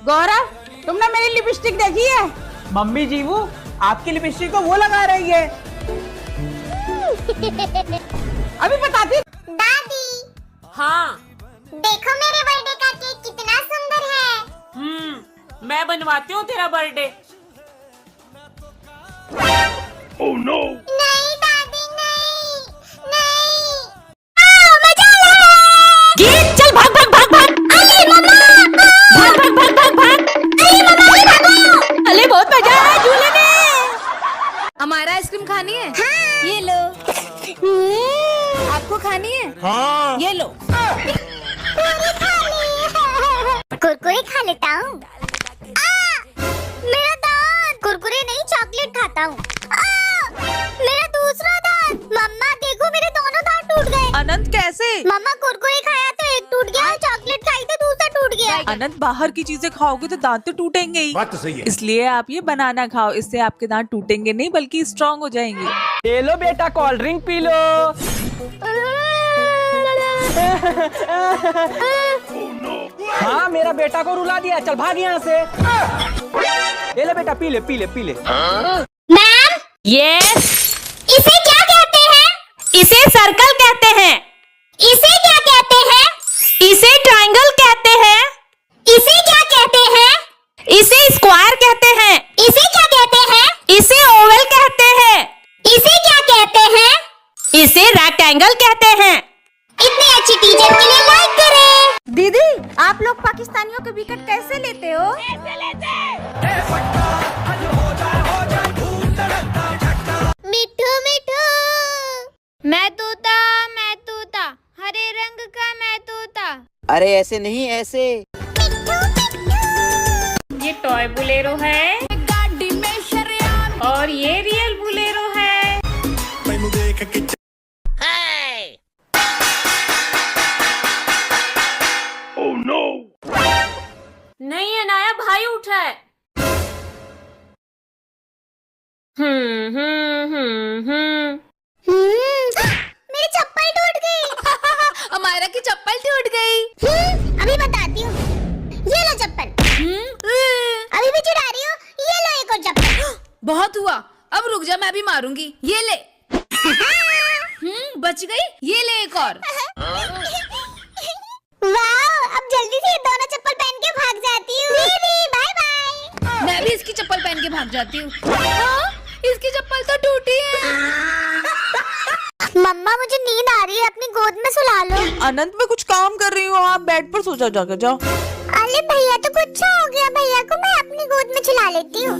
गौरव, तुमने मेरी लिपस्टिक देखी है? मम्मी जी वो आपकी लिपस्टिक को वो लगा रही है। अभी बताती। दादी। हाँ। देखो मेरे बर्थडे का केक कितना सुंदर है। मैं बनवाती हूँ तेरा बर्थडे। Oh no! नहीं दादी नहीं नहीं। मजा आ रहा है। गीत चल भाग भाग भाग भाग। अरे मम्मा भाग भाग भाग भाग भाग। अरे मम्मा भागो। अरे बहुत मजा आ रहा है झूले में। हमारा आइसक्रीम खानी है? हाँ। ये लो। आपको खानी है? हाँ। ये लो। कुरकुरे खा लेता हूँ। मेरा दांत। कुरकुरे नहीं चॉकलेट खाता हूँ। मेरा दूसरा दांत। मम्मा देखो मेरे दोनों दांत टूट गए। अनंत कैसे? मम्मा कुरकुरे खाया तो एक टूट गया, चॉकलेट खाई तो दूसरा टूट गया। अनंत बाहर की चीजें खाओगे तो दांत तो टूटेंगे ही। बात तो सही है। इसलिए आप ये बनाना खाओ, इससे आपके दांत टूटेंगे नहीं बल्कि स्ट्रॉन्ग हो जाएंगे। ये लो बेटा कोल्ड ड्रिंक पी लो। हाँ मेरा बेटा को रुला दिया, चल भाग यहाँ से। ये ले बेटा पी ले पी ले पी ले। Ma'am yes. इसे क्या कहते हैं? इसे सर्कल कहते हैं। इसे क्या कहते हैं? इसे ट्रायंगल कहते हैं। इसे क्या कहते हैं? इसे स्क्वायर कहते हैं। इसे क्या कहते हैं? इसे ओवल कहते हैं। इसे क्या कहते हैं? इसे रेक्टेंगल कहते हैं। इतनी अच्छी टीचर के लिए लाइक करें। दीदी, आप लोग पाकिस्तानियों के विकेट कैसे लेते हो? मिठू मिठू। मैं तोता हरे रंग का मैं तोता। अरे ऐसे नहीं, ऐसे। ये टॉय बुलेरो है और ये रियल बुलेरो है। नहीं अनाया, भाई उठा है। मेरी चप्पल टूट गई। हमारा की चप्पल टूट गई। अभी बताती हूँ। ये लो चप्पल। अभी भी चुरा रही हो? ये लो एक और चप्पल। बहुत हुआ, अब रुक जा, मैं भी मारूंगी। ये ले। बच गई। ये ले एक और। वाह, अब जल्दी से ये दोनों चप्पल पहन के भाग जाती हूँ। दीदी बाय बाय। मैं भी इसकी चप्पल पहन के भाग जाती हूँ। हाँ, इसकी चप्पल तो टूटी है। मम्मा मुझे नींद आ रही है, अपनी गोद में सुला लो। अनंत मैं कुछ काम कर रही हूँ, आप बेड पर सो जाओ, जाकर जाओ। अरे भैया तो गुस्सा हो गया, भैया को मैं अपनी गोद में सुला लेती हूँ।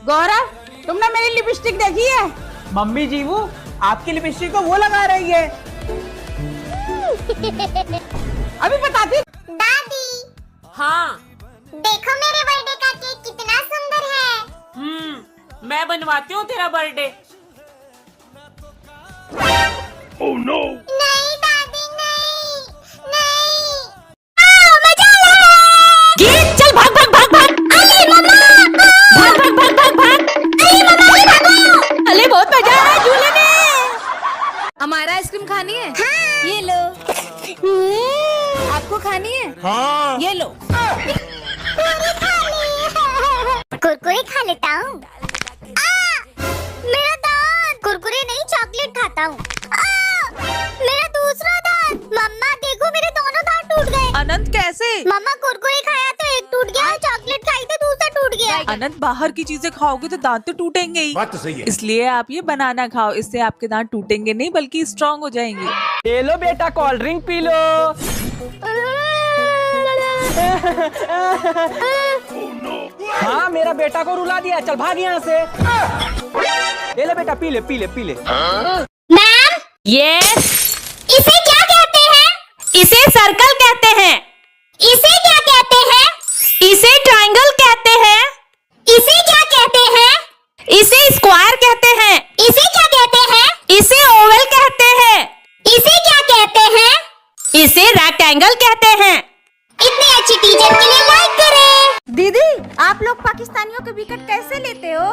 गौरव, तुमने मेरी लिपस्टिक देखी है? मम्मी जी वो आपकी लिपस्टिक को वो लगा रही है। अभी बताती। दादी। हाँ। देखो मेरे बर्थडे का केक कितना सुंदर है। मैं बनवाती हूँ तेरा बर्थडे। नहीं दादी नहीं नहीं। मजा आ रहा है। गीत चल भाग भाग भाग भाग। अरे मम्मा भाग भाग भाग भाग भाग। अरे मम्मा भागो। अरे बहुत मजा आ रहा है झूले में। हमारा आइसक्रीम खानी है? हाँ। ये लो। आपको खानी है? हाँ। ये लो। कुरकुरे खा लेता हूँ। मेरा दांत। कुरकुरे नहीं चॉकलेट खाता हूँ। मेरा दूसरा दांत। मम्मा देखो मेरे दोनों दांत टूट गए। अनंत कैसे? मम्मा कुरकुरे खाया तो एक टूट गया, चॉकलेट खाई तो दूसरा टूट गया। अनंत बाहर की चीजें खाओगे तो दांत तो टूटेंगे ही। बात तो सही है। इसलिए आप ये बनाना खाओ, इससे आपके दांत टूटेंगे नहीं बल्कि स्ट्रॉन्ग हो जाएंगे। ये लो बेटा कोल्ड ड्रिंक पी लो। हाँ मेरा बेटा को रुला दिया, चल भाग यहाँ से। ये ले बेटा पी ले पी ले पी ले। Ma'am yes. इसे क्या कहते हैं? इसे सर्कल कहते हैं। इसे क्या कहते हैं? इसे ट्रायंगल कहते हैं। इसे क्या कहते हैं? इसे स्क्वायर कहते हैं। इसे क्या कहते हैं? कहते हैं। इतनी अच्छी टीचर के लिए लाइक करें। दीदी आप लोग पाकिस्तानियों के विकेट कैसे लेते हो?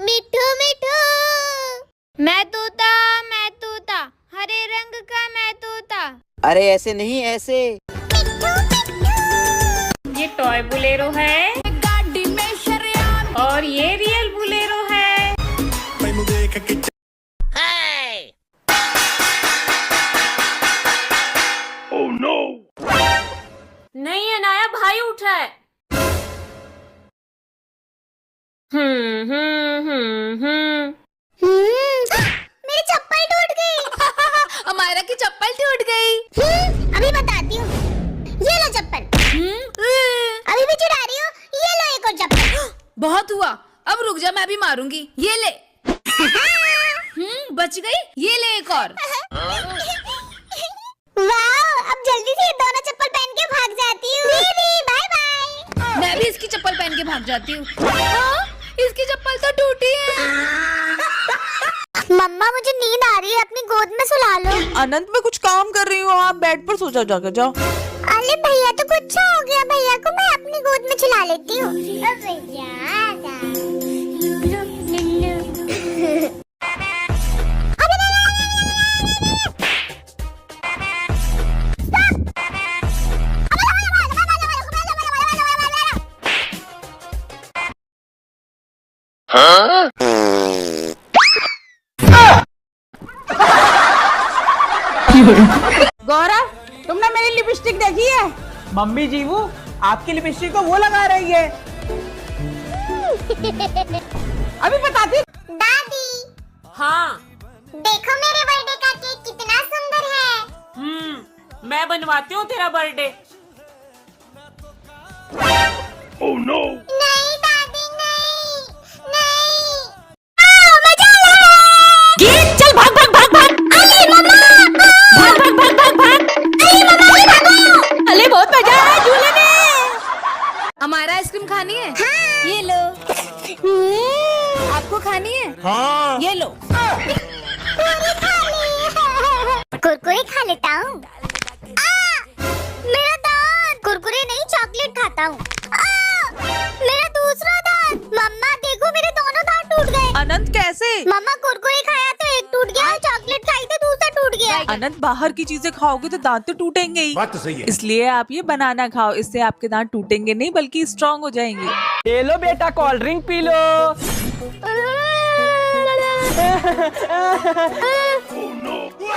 मिठू मिठू, मैं तोता, हरे रंग का मैं तोता। अरे ऐसे नहीं ऐसे। ये टॉय बुलेरो है और ये रियल बुलेरो है। नहीं अनाया, भाई उठ रहा है। मेरी चप्पल टूट गई। अमायरा की चप्पल टूट गई। अभी बताती हूँ। ये लो चप्पल। अभी भी चुरा रही हो? ये लो एक और चप्पल। बहुत हुआ, अब रुक जा, मैं भी मारूंगी। ये ले। बच गई, ये ले एक और। वाह, अब जल्दी से ये दोनों चप्पल पहन के भाग जाती हूँ। दीदी बाय बाय। मैं भी इसकी चप्पल पहन के भाग जाती हूँ। हाँ, इसकी चप्पल तो टूटी है। मम्मा मुझे नींद आ रही है, अपनी गोद में सुला लो। अनंत मैं कुछ काम कर रही हूँ, आप बेड पर सो जाओ, जाकर जाओ। अरे भैया तो कुछ हो गया, भैया को मैं अपनी गोद में सुला लेती हूँ। गौरव तुमने मेरी लिपस्टिक देखी है? मम्मी जी वो आपकी लिपस्टिक को वो लगा रही है। अभी बताती। दादी हाँ। देखो मेरे बर्थडे का केक कितना सुंदर है। मैं बनवाती हूँ तेरा बर्थडे। नहीं दादी नहीं, नहीं। ये चल भाग भाग भाग भाग। अरे मम्मा, भाग भाग भाग भाग भाग। अरे मम्मा भागो। अरे बहुत मजा आया झूले में। हमारा आइसक्रीम खानी है? हाँ। ये लो। आपको खानी है? हाँ। ये लो। कुरकुरे खा लेता हूँ। मेरा दांत। कुरकुरे नहीं, चॉकलेट खाता हूँ। मेरा दूसरा दांत। मम्मा देखो मेरे दोनों दांत टूट गए। अनंत कैसे? मम्मा कुरकुरे खाया तो एक टूट गया, और चॉकलेट खाई तो दूसरा टूट गया। अनंत बाहर की चीजें खाओगे तो दांत तो टूटेंगे ही। बात तो सही है। इसलिए आप ये बनाना खाओ, इससे आपके दांत टूटेंगे नहीं बल्कि स्ट्रांग हो जाएंगे। ये लो बेटा, कोल्ड ड्रिंक पी लो।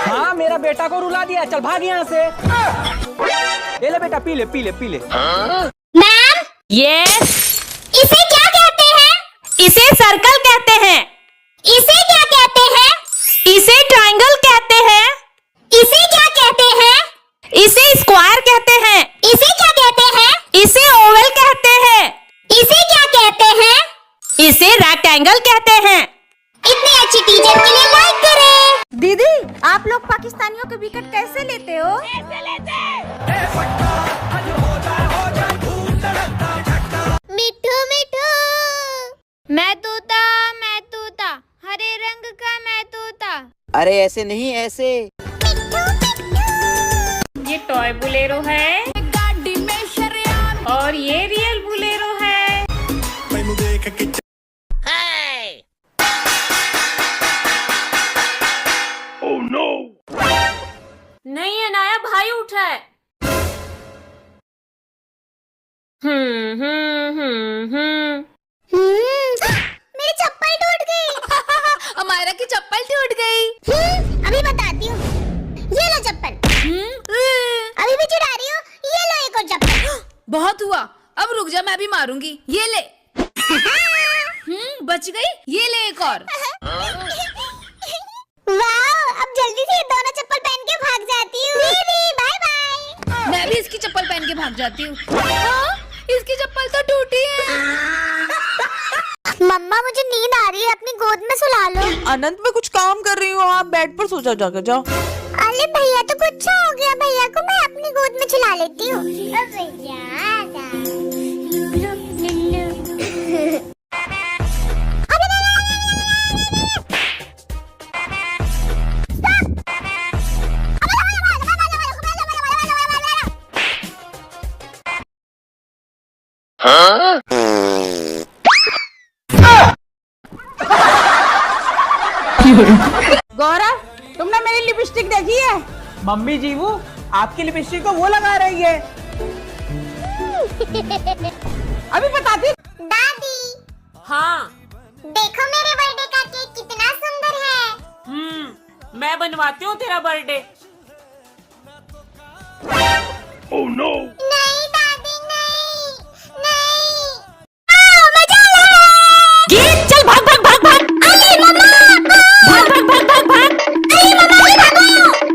हाँ मेरा बेटा को रुला दिया, चल भाग यहाँ से। ये ले बेटा, पी ले पी ले पी ले। मैम, यस, इसे क्या कहते हैं? इसे सर्कल कहते हैं। इसे क्या कहते हैं? इसे ट्रायंगल कहते हैं। इसे क्या कहते हैं? इसे स्क्वायर कहते हैं। इसे क्या कहते हैं? इसे ओवल कहते हैं। इसे क्या कहते हैं? इसे रेक्टेंगल कहते हैं। इतनी अच्छी टीचर के लिए लाइक करें। दीदी आप लोग पाकिस्तानियों के विकेट कैसे लेते हो? मिठू मिठू, मैं तोता, हरे रंग का मैं तोता। अरे ऐसे नहीं ऐसे। ये टॉय बुलेरो है और ये रियल बुलेरो है। नहीं अनाया, भाई उठ रहा है। मेरी चप्पल टूट गई। अमायरा की चप्पल टूट गई। अभी बताती हूँ। ये लो चप्पल। अभी भी चुरा रही हो? ये लो एक और चप्पल। बहुत हुआ, अब रुक जा, मैं भी मारूंगी। ये ले। बच गई, ये ले एक और। वाह, अब जल्दी से ये दोनों चप्पल पहन के भाग जाती हूँ। दीदी बाय बाय। मैं भी इसकी चप्पल पहन के भाग जाती हूँ। हाँ, इसकी चप्पल तो टूटी है। मम्मा मुझे नींद आ रही है, अपनी गोद में सुला लो। अनंत मैं कुछ काम कर रही हूँ, आप बेड पर सो जाओ, जाकर जाओ। अरे भैया तो कुछ हो गया, भैया को मैं अपनी गोद में सुला लेती हूँ। गौरव, तुमने मेरी लिपस्टिक देखी है? मम्मी जी वो आपकी लिपस्टिक को वो लगा रही है। अभी बताती। दादी हाँ। देखो मेरे बर्थडे का केक कितना सुंदर है। मैं बनवाती हूँ तेरा बर्थडे। नहीं दादी नहीं नहीं। गीत चल भाग भाग भाग भाग भाग भाग भाग भाग भाग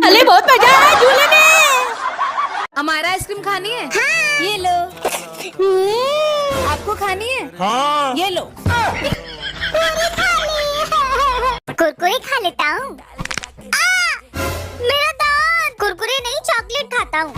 अरे बहुत मजा आया झूले में। हमारा आइसक्रीम खानी है? हाँ। ये लो। आपको खानी है? हाँ। ये लो। कुरकुरे खा लेता हूँ। मेरा दांत। कुरकुरे नहीं चॉकलेट खाता हूँ।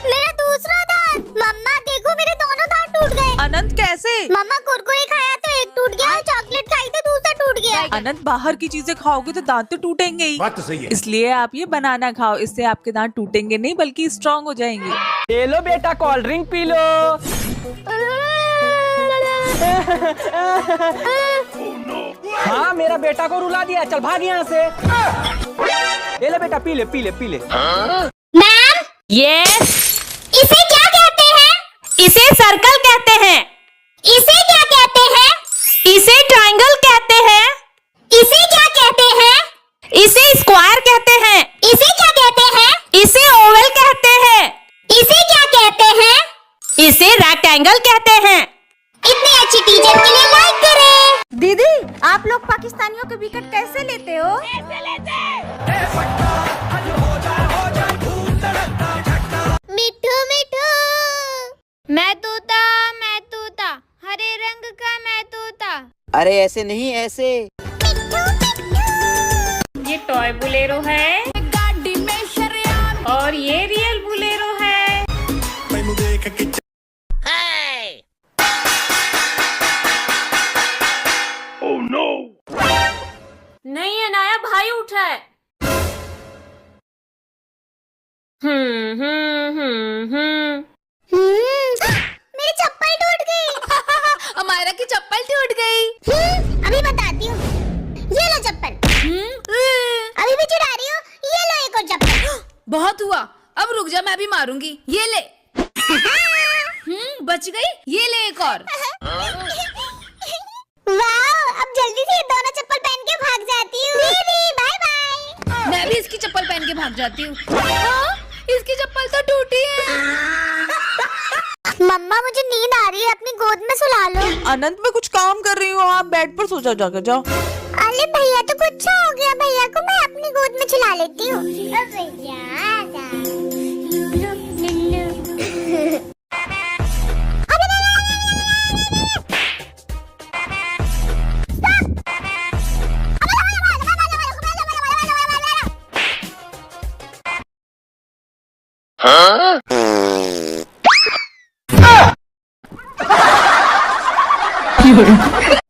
मेरा दूसरा दांत। मम्मा देखो मेरे दोनों दांत टूट गए। अनंत कैसे? मम्मा कुरकुरे खाया तो एक टूट गया और चॉकलेट खाई तो दूसरा टूट गया। अनंत बाहर की चीजें खाओगे तो दांत तो टूटेंगे ही। बात तो सही है। इसलिए आप ये बनाना खाओ, इससे आपके दांत टूटेंगे नहीं बल्कि स्ट्रॉन्ग हो जाएंगे। ये लो बेटा कोल्ड ड्रिंक पी लो। हाँ मेरा बेटा को रुला दिया, चल भाग यहाँ से। ये ले बेटा पी ले पी ले पी ले। मैम यस, इसे क्या कहते हैं? इसे सर्कल कहते हैं। इसे क्या कहते हैं? इसे ट्रायंगल कहते हैं। इसे क्या कहते हैं? इसे स्क्वायर कहते हैं। इसे क्या कहते हैं? इसे ओवल कहते हैं। इसे क्या कहते हैं? इसे रेक्टेंगल कहते हैं। इतनी अच्छी टीचर के लिए लाइक करें। दीदी, आप लोग पाकिस्तानियों के विकेट कैसे लेते हो? मिठू मिठू, मैं तोता हरे रंग का मैं तोता। अरे ऐसे नहीं ऐसे। ये टॉय बुलेरो है और ये रियल बुलेरो है। नहीं अनाया, भाई उठा है। मेरी चप्पल टूट गई। हमारा की चप्पल टूट गई। अभी बताती हूँ। ये लो चप्पल। अभी भी चिढ़ा रही हो? ये लो एक और चप्पल। बहुत हुआ, अब रुक जा, मैं भी मारूंगी। ये ले। बच गई। ये ले एक और। वाह, अब जल्दी से ये दोनों चप्पल पहन के भाग जाती हूँ। दीदी बाय बाय। मैं भी इसकी चप्पल पहन के भाग जाती हूँ। हाँ, इसकी चप्पल तो टूटी है। मम्मा मुझे नींद आ रही है, अपनी गोद में सुला लो। अनंत मैं कुछ काम कर रही हूँ, आप बेड पर सो जाओ, जाकर जाओ। अरे भैया तो गुस्सा हो गया, भैया को मैं अपनी गोद में सुला लेती हूँ।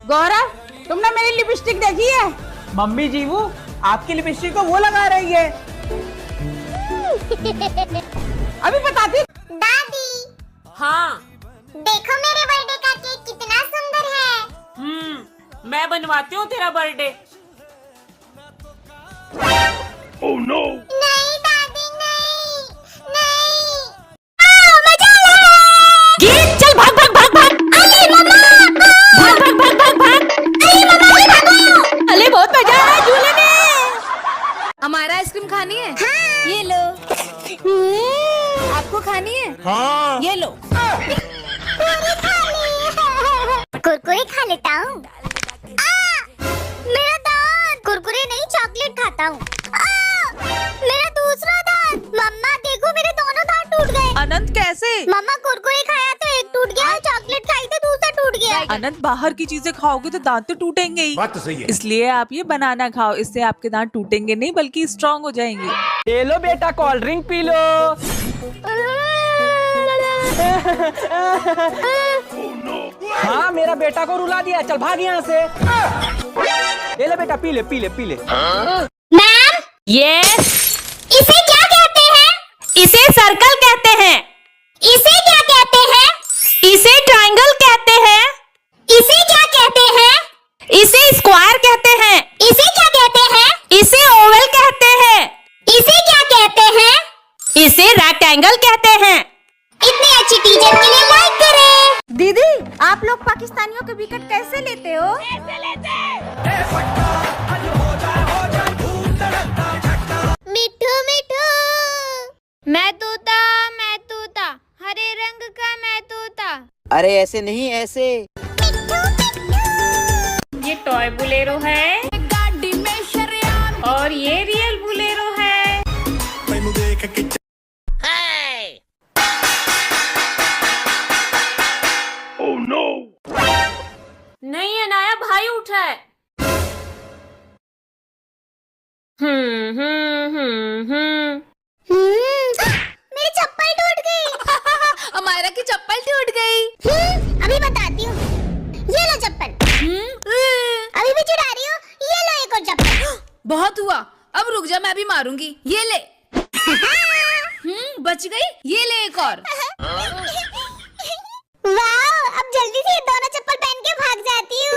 गौरव, तुमने मेरी लिपस्टिक देखी है? मम्मी जी वो आपकी लिपस्टिक को वो लगा रही है। अभी बताती। दादी हाँ। देखो मेरे बर्थडे का केक कितना सुंदर है। मैं बनवाती हूँ तेरा बर्थडे। नहीं दादी नहीं नहीं। गीत चल भाग भाग भाग भाग भाग भाग भाग भाग भाग अरे बहुत मजा आया झूले में। हमारा आइसक्रीम खानी है? हाँ। ये लो। आपको खानी है? हाँ। ये लो। कुरकुरे खा लेता हूँ। मेरा दांत। कुरकुरे नहीं चॉकलेट खाता हूँ। मेरा दूसरा दांत। मम्मा देखो मेरे दोनों दांत टूट गए। अनंत कैसे? मम्मा कुरकुरे खाया तो एक टूट गया और चॉकलेट खाई तो दूसरा टूट गया। अनंत बाहर की चीजें खाओगे तो दांत तो टूटेंगे ही। बात तो सही है। इसलिए आप ये बनाना खाओ, इससे आपके दांत टूटेंगे नहीं बल्कि स्ट्रॉन्ग हो जाएंगे। ये लो बेटा कोल्ड ड्रिंक पी लो। हाँ मेरा बेटा को रुला दिया, चल भाग यहाँ से। ये ले बेटा पी ले पी ले पी ले। मैम यस, इसे क्या कहते हैं? इसे सर्कल कहते हैं। इसे क्या कहते हैं? इसे ट्रायंगल कहते हैं। इसे क्या कहते हैं? इसे स्क्वायर कहते हैं। इसे पाकिस्तानियों के विकेट कैसे लेते हो? मिठू मिठू, मैं तोता, हरे रंग का मैं तोता। अरे ऐसे नहीं ऐसे। ये टॉय बुलेरो है और ये रियल बुलेरो है। नहीं अनाया, भाई उठा है। मेरी चप्पल टूट गई। हमारा की चप्पल टूट गई। अभी बताती हूँ। ये लो चप्पल। अभी भी चुरा रही हो? ये लो एक और चप्पल। बहुत हुआ, अब रुक जा, मैं भी मारूंगी। ये ले। बच गई। ये ले एक और। वाह, अब जल्दी से ये दोनों चप्पल पहन के भाग जाती हूँ।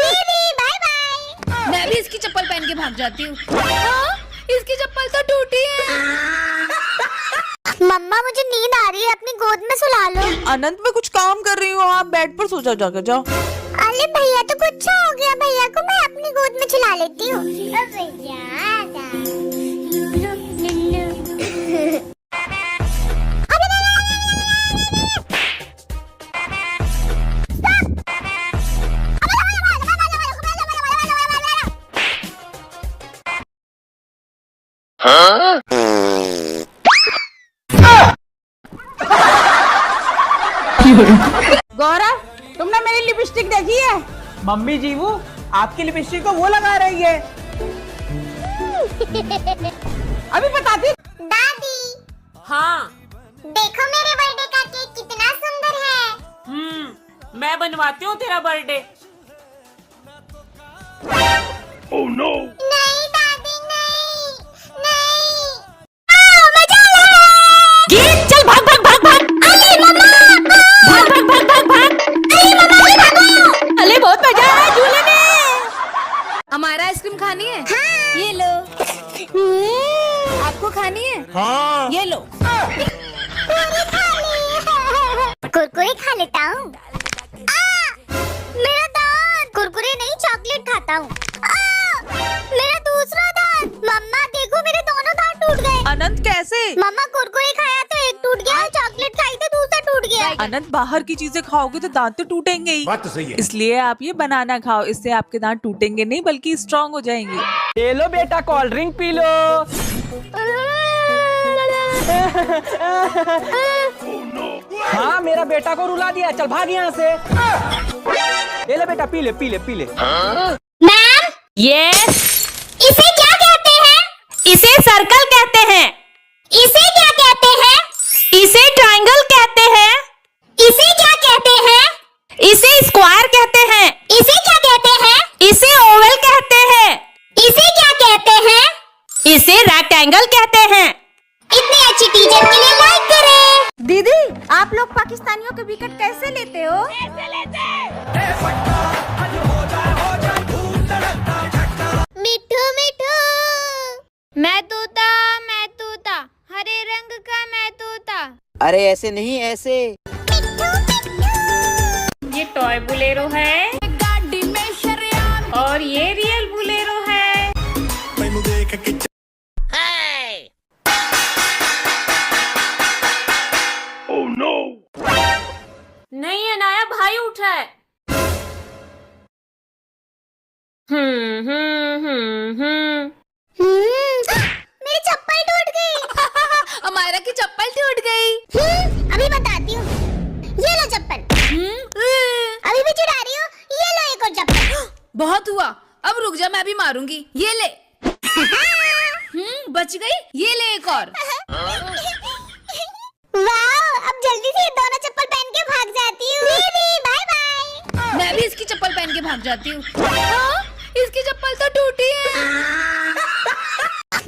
Bye bye. मैं भी इसकी चप्पल पहन के भाग जाती हूँ। हाँ, इसकी चप्पल तो टूटी है। मम्मा मुझे नींद आ रही है, अपनी गोद में सुला लो। अनंत में कुछ काम कर रही हो, आप बेड पर सो जाओ, जाकर जाओ। अरे भैया तो कुछ हो गया, भैया को मैं अपनी गोद में सुला लेती हूँ। गौरव, तुमने मेरी लिपस्टिक देखी है? मम्मी जी वो आपकी लिपस्टिक को वो लगा रही है। अभी बताती। दादी, हाँ, देखो मेरे बर्थडे का केक कितना सुंदर है। मैं बनवाती हूँ तेरा बर्थडे। नहीं दादी, नहीं नहीं। गिर, चल भाग भाग भाग भाग। अरे मम्मा, भाग भाग भाग भाग भाग। अरे मम्मा भागो। अरे बहुत मजा आया झूले में। हमारा आइसक्रीम खानी है? हाँ। ये लो। आपको खानी है? हाँ। ये लो। कुरकुरे खा लेता हूँ। मेरा दांत। कुरकुरे नहीं, चॉकलेट खाता हूँ। मेरा दूसरा दांत। मम्मा देखो, मेरे दोनों दांत टूट गए। अनंत कैसे? मम्मा कुरकुरे खाया तो एक टूट गया, चॉकलेट खाई तो दूसरा टूट गया। अनंत, बाहर की चीजें खाओगे तो दांत तो टूटेंगे ही। बात तो सही है। इसलिए आप ये बनाना खाओ, इससे आपके दांत टूटेंगे नहीं बल्कि स्ट्रांग हो जाएंगे। ये लो बेटा, कोल्ड ड्रिंक पी लो। हाँ, मेरा बेटा को रुला दिया, चल भाग यहाँ से। ये ले बेटा, पी ले पी ले पी ले। Ma'am, yes. इसे क्या कहते हैं? इसे सर्कल कहते हैं। इसे क्या कहते हैं? इसे ट्रायंगल कहते हैं। इसे क्या कहते हैं? इसे स्क्वायर कहते हैं। इसे क्या कहते हैं? इसे ओवल कहते हैं। इसे क्या कहते हैं? इसे रेक्टेंगल कहते हैं। इतनी अच्छी टीचर के लिए लाइक करें। दीदी, आप लोग पाकिस्तानियों के विकेट कैसे लेते हो? मिठू मिठू, मैं तोता, हरे रंग का मैं तोता। अरे ऐसे नहीं ऐसे। ये टॉय बुलेरो है और ये रियल बुलेरो है। नहीं अनाया, भाई उठा है। मेरी चप्पल टूट गई। हमारा की चप्पल टूट गई। अभी बताती हूँ। ये लो चप्पल। अभी भी चुरा रही हो? ये लो एक और चप्पल। बहुत हुआ, अब रुक जा, मैं भी मारूंगी। ये ले। बच गई। ये ले एक और। वाह, अब जल्दी से ये दोनों चप्पल पहन के भाग जाती हूँ। Bye bye. मैं भी इसकी चप्पल पहन के भाग जाती हूँ। हाँ, इसकी चप्पल तो टूटी है।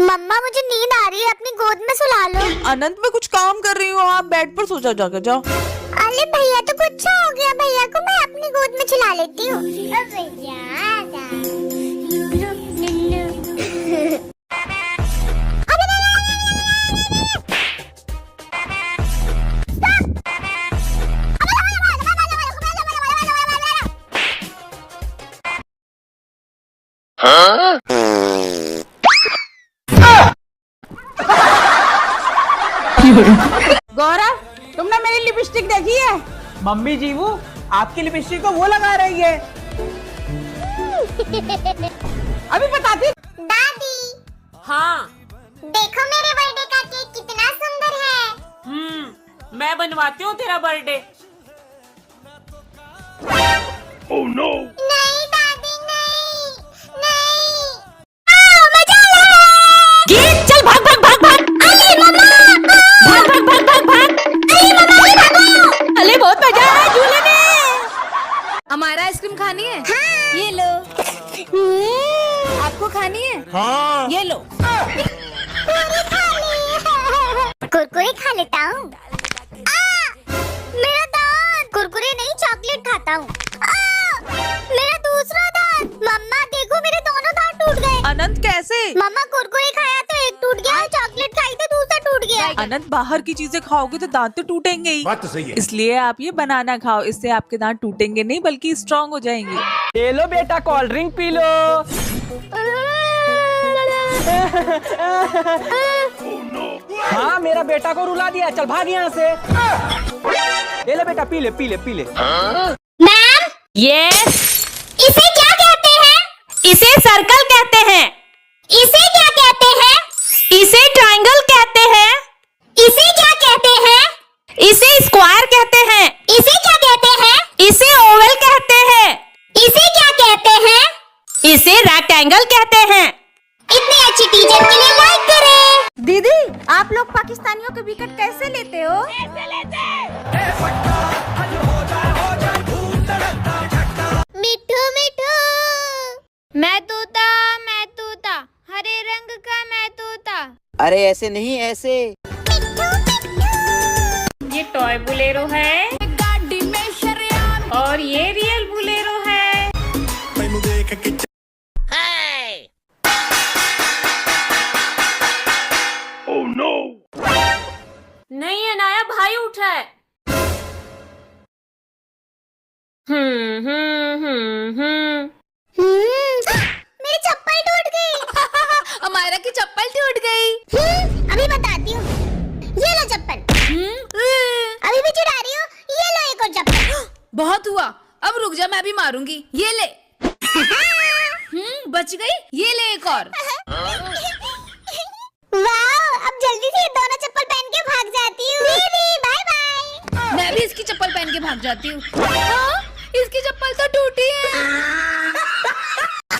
मम्मा मुझे नींद आ रही है, अपनी गोद में सुला लो। अनंत में कुछ काम कर रही हो, आप बेड पर सो जाओ, जाकर जाओ। अरे भैया तो कुछ हो गया, भैया को मैं अपनी गोद में सुला लेती हूँ। गौरव तुमने मेरी लिपस्टिक देखी है? मम्मी जी वो आपकी लिपस्टिक को वो लगा रही है। अभी बताती। दादी हाँ। देखो मेरे बर्थडे का केक कितना सुंदर है। मैं बनवाती हूँ तेरा बर्थडे। नहीं दादी नहीं नहीं। मजा आ रहा है। गीत चल भाग भाग भाग भाग। अरे मम्मा भाग भाग भाग भाग भाग। अरे मम्मा भागो। अरे बहुत मजा आ रहा है झूले में। हमारा आइसक्रीम खानी है? हाँ। ये लो। आपको खानी है? हाँ। ये लो। कुरकुरे खा लेता हूँ। मेरा दांत। कुरकुरे नहीं चॉकलेट खाता हूँ। मेरा दूसरा दांत। मम्मा देखो मेरे दोनों दांत टूट गए। अनंत कैसे? मम्मा कुरकुरे खाया तो एक टूट गया, चॉकलेट खाई तो दूसरा टूट गया। अनंत बाहर की चीजें खाओगे तो दांत तो टूटेंगे ही। बात तो सही है। इसलिए आप ये बनाना खाओ, इससे आपके दांत टूटेंगे नहीं बल्कि स्ट्रांग हो जाएंगे। ये लो बेटा कोल्ड ड्रिंक पी लो। हाँ मेरा बेटा को रुला दिया, चल भाग यहाँ से। ये ले बेटा पी ले पी ले पी ले। Ma'am yes. इसे क्या कहते हैं? इसे सर्कल कहते हैं। इसे क्या कहते हैं? इसे ट्रायंगल कहते हैं। इसे क्या कहते हैं? इसे स्क्वायर कहते हैं। इसे क्या कहते हैं? इसे ओवल कहते हैं। इसे क्या कहते हैं? इसे रेक्टेंगल कहते हैं। इतनी अच्छी टीचर के लिए लाइक करें। दीदी आप लोग पाकिस्तानियों के विकेट कैसे लेते हो? मिठू मिठू मैं तोता हरे रंग का मैं तोता। अरे ऐसे नहीं ऐसे। ये टॉय बुलेरो है और ये रियल बुलेरो है। नहीं अनाया भाई उठा है। मेरी चप्पल टूट गई। हमारा की चप्पल टूट गई। अभी बताती हूँ। ये लो चप्पल। अभी भी चुरा रही हो? ये लो एक और चप्पल। बहुत हुआ, अब रुक जा, मैं भी मारूंगी। ये ले। बच गई। ये ले एक और। वाह, अब जल्दी से ये दोनों चप्पल पहन के भाग जाती हूँ। दीदी बाय बाय। मैं भी इसकी चप्पल पहन के भाग जाती हूँ। हाँ, इसकी चप्पल तो टूटी है।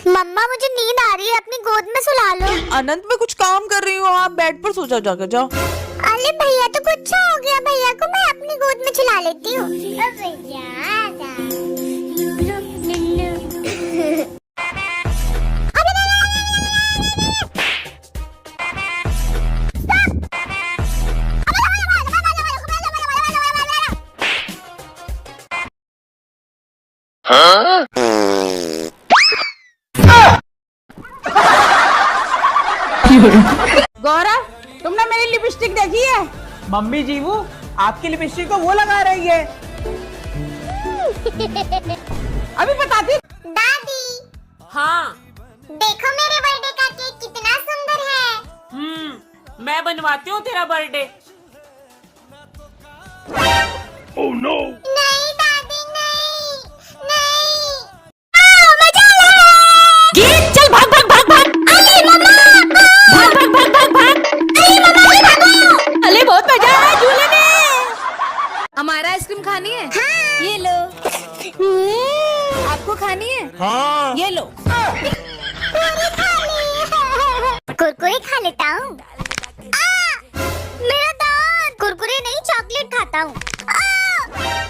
मम्मा मुझे नींद आ रही है, अपनी गोद में सुला लो। अनंत मैं कुछ काम कर रही हूँ, आप बेड पर सो जाओ, जाकर जाओ। अरे भैया तो गुस्सा हो गया, भैया को मैं अपनी गोद में सुला लेती हूँ। गौरव तुमने मेरी लिपस्टिक देखी है? मम्मी जी वो आपकी लिपस्टिक को वो लगा रही है। अभी बताती। दादी हाँ। देखो मेरे बर्थडे का केक कितना सुंदर है। मैं बनवाती हूँ तेरा बर्थडे। नहीं दादी नहीं नहीं। मजा आ रहा है। गीत चल भाग भाग भाग भाग। अरे मम्मा भाग भाग भाग भाग भाग। अरे मम्मा भागो। अरे बहुत मजा आ रहा है झूले में। हमारा आइसक्रीम खानी है? हाँ। ये लो। आपको खानी है? हाँ। ये लो। कुरकुरे खा लेता हूँ। मेरा दांत। कुरकुरे नहीं चॉकलेट खाता हूँ।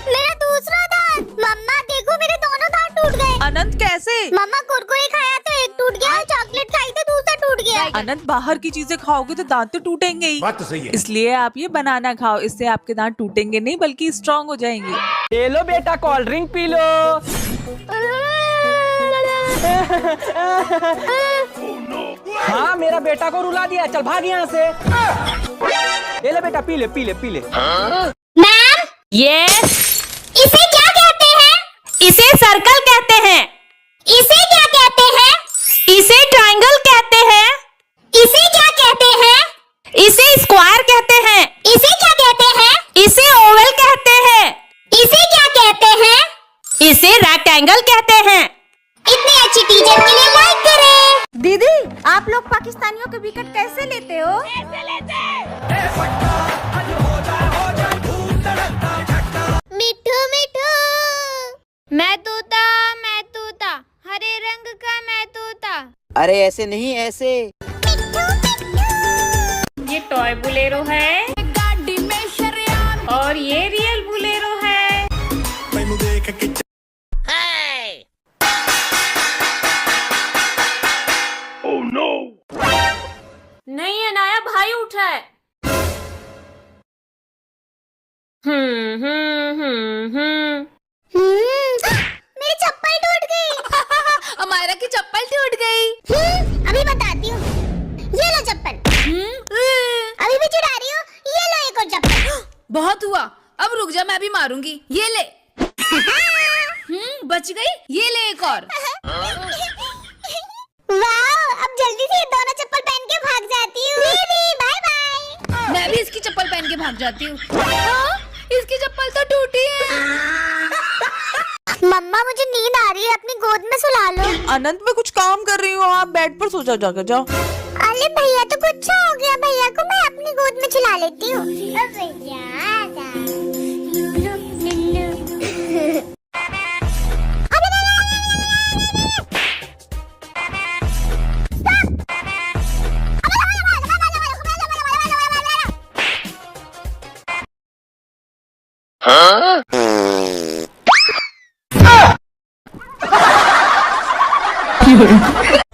मेरा दूसरा दांत। मम्मा देखो मेरे दोनों दांत टूट गए। अनंत कैसे? मम्मा कुरकुरे खाया तो एक टूट गया, चॉकलेट खाई तो दूसरा टूट गया। अनंत बाहर की चीजें खाओगे तो दांत तो टूटेंगे ही। बात तो सही है। इसलिए आप ये बनाना खाओ, इससे आपके दांत टूटेंगे नहीं बल्कि स्ट्रांग हो जाएंगे। ये लो बेटा कोल्ड ड्रिंक पी लो। हाँ मेरा बेटा को रुला दिया, चल भाग यहाँ से। ये ले बेटा पी ले पी ले पी ले। Ma'am yes. इसे क्या कहते हैं? इसे सर्कल कहते हैं। इसे क्या कहते हैं? इसे ट्रायंगल कहते हैं। इसे क्या कहते हैं? इसे स्क्वायर कहते हैं। इसे क्या कहते हैं? इसे ओवल कहते हैं। इसे क्या कहते हैं? इसे रेक्टेंगल कहते हैं। इतनी अच्छी टीचर के लिए लाइक करें। दीदी आप लोग पाकिस्तानियों के विकेट कैसे लेते हो? मिठू मिठू, मैं तोता हरे रंग का मैं तोता। अरे ऐसे नहीं ऐसे। ये टॉय बुलेरो है और ये रियल बुलेरो है। नहीं अनाया, भाई उठा है। मेरी चप्पल टूट गई। हमारा की चप्पल टूट गई। अभी बताती हूँ। ये लो चप्पल। अभी भी चिढ़ा रही हो? ये लो एक और चप्पल। बहुत हुआ, अब रुक जा, मैं भी मारूंगी। ये ले। बच गई। ये ले एक और। वाह, अब जल्दी से ये दोनों चप्पल पहन के भाग जाती हूँ। दीदी बाय बाय। मैं भी इसकी चप्पल पहन के भाग जाती हूँ। इसकी चप्पल तो टूटी है। मम्मा मुझे नींद आ रही है, अपनी गोद में सुला लो। अनंत मैं कुछ काम कर रही हूँ, आप बेड पर सो जाओ, जाकर जाओ। अरे भैया तो कुछ हो गया, भैया को मैं अपनी गोद में सुला लेती हूँ।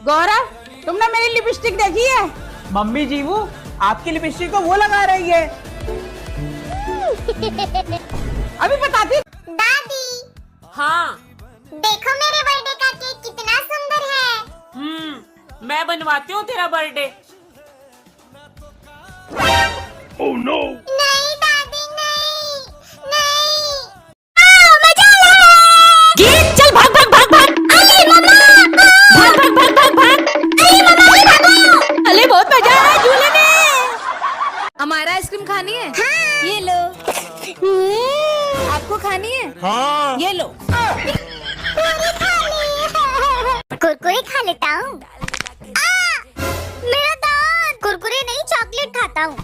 गौरव तुमने मेरी लिपस्टिक देखी है? मम्मी जी वो आपकी लिपस्टिक को वो लगा रही है। अभी बताती। दादी हाँ। देखो मेरे बर्थडे का केक कितना सुंदर है। मैं बनवाती हूँ तेरा बर्थडे। नहीं दादी नहीं नहीं। गिर, चल भाग भाग भाग भाग। अरे मम्मा, भाग भाग भाग भाग भाग। अरे मम्मा भागो। अरे बहुत मजा आया झूले में। हमारा आइसक्रीम खानी है? हाँ। ये लो। आपको खानी है? हाँ। ये लो। कुरकुरे खा लेता हूँ। मेरा दांत। कुरकुरे नहीं, चॉकलेट खाता हूँ।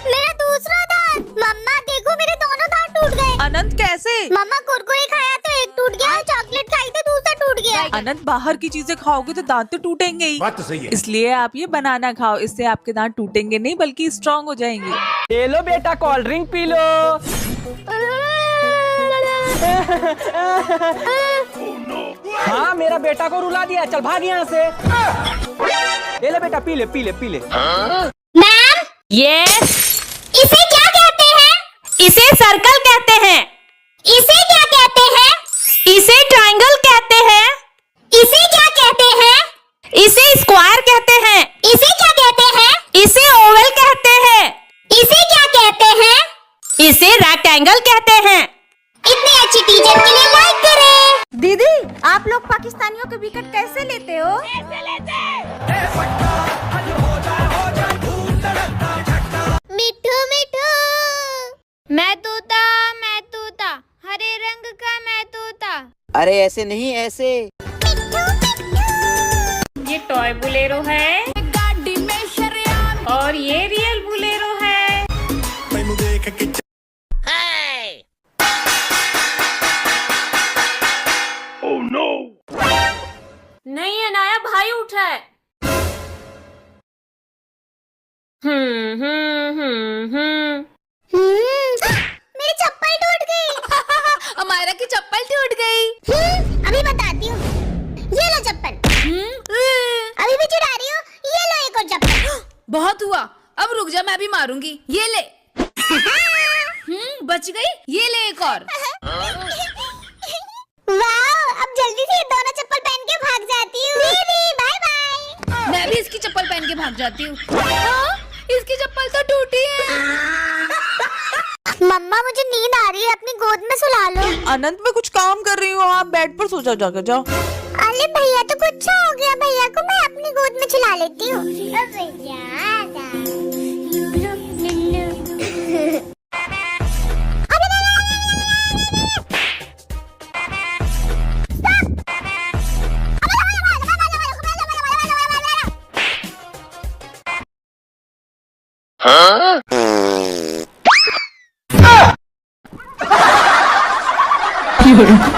मेरा दूसरा दांत। मम्मा देखो मेरे दोनों दांत टूट गए। अनंत कैसे? मम्मा कुरकुरे खाया तो एक टूट गया, चॉकलेट खाई तो दूसरा टूट गया। अनंत बाहर की चीजें खाओगे तो दांत तो टूटेंगे ही। बात तो सही है। इसलिए आप ये बनाना खाओ, इससे आपके दांत टूटेंगे नहीं बल्कि स्ट्रांग हो जाएंगे। ये लो बेटा, कोल्ड ड्रिंक पी लो। हाँ मेरा बेटा को रुला दिया, चल भाग यहाँ से। ये ले बेटा, पी ले पी ले पी ले। Ma'am, yes. इसे क्या कहते हैं? इसे सर्कल कहते हैं। इसे क्या कहते हैं? इसे ट्रायंगल कहते हैं। इसे क्या कहते हैं? इसे स्क्वायर कहते हैं। इसे क्या कहते हैं? इसे ओवल कहते हैं। इसे क्या कहते हैं? इसे रेक्टेंगल कहते हैं। इतनी अच्छी टीचर के लिए लाइक करें। दीदी आप लोग पाकिस्तानियों के विकेट कैसे लेते हो? मिठू मिठू, मैं तोता हरे रंग का मैं तोता। अरे ऐसे नहीं ऐसे। ये टॉय बुलेरो है और ये रियल बुलेरो है। नहीं अनाया, भाई उठा है। मेरी चप्पल टूट गई। हमारा की चप्पल टूट गई। अभी बताती हूँ। ये लो चप्पल। अभी भी चिढ़ा रही हो? ये लो एक और चप्पल। बहुत हुआ, अब रुक जा, मैं भी मारूंगी। ये ले। बच गई। ये ले एक और। वाह, अब जल्दी से ये दोनों चप्पल पहन के भाग जाती हूँ। दीदी बाय बाय। मैं भी इसकी चप्पल पहन के भाग जाती हूँ। इसकी चप्पल तो टूटी है। मम्मा मुझे नींद आ रही है, अपनी गोद में सुला लो। अनंत मैं कुछ काम कर रही हूँ, आप बेड पर सो जाओ, जाकर जाओ। अरे भैया तो गुस्सा हो गया, भैया को मैं अपनी गोद में चला लेती हूँ। Fiore.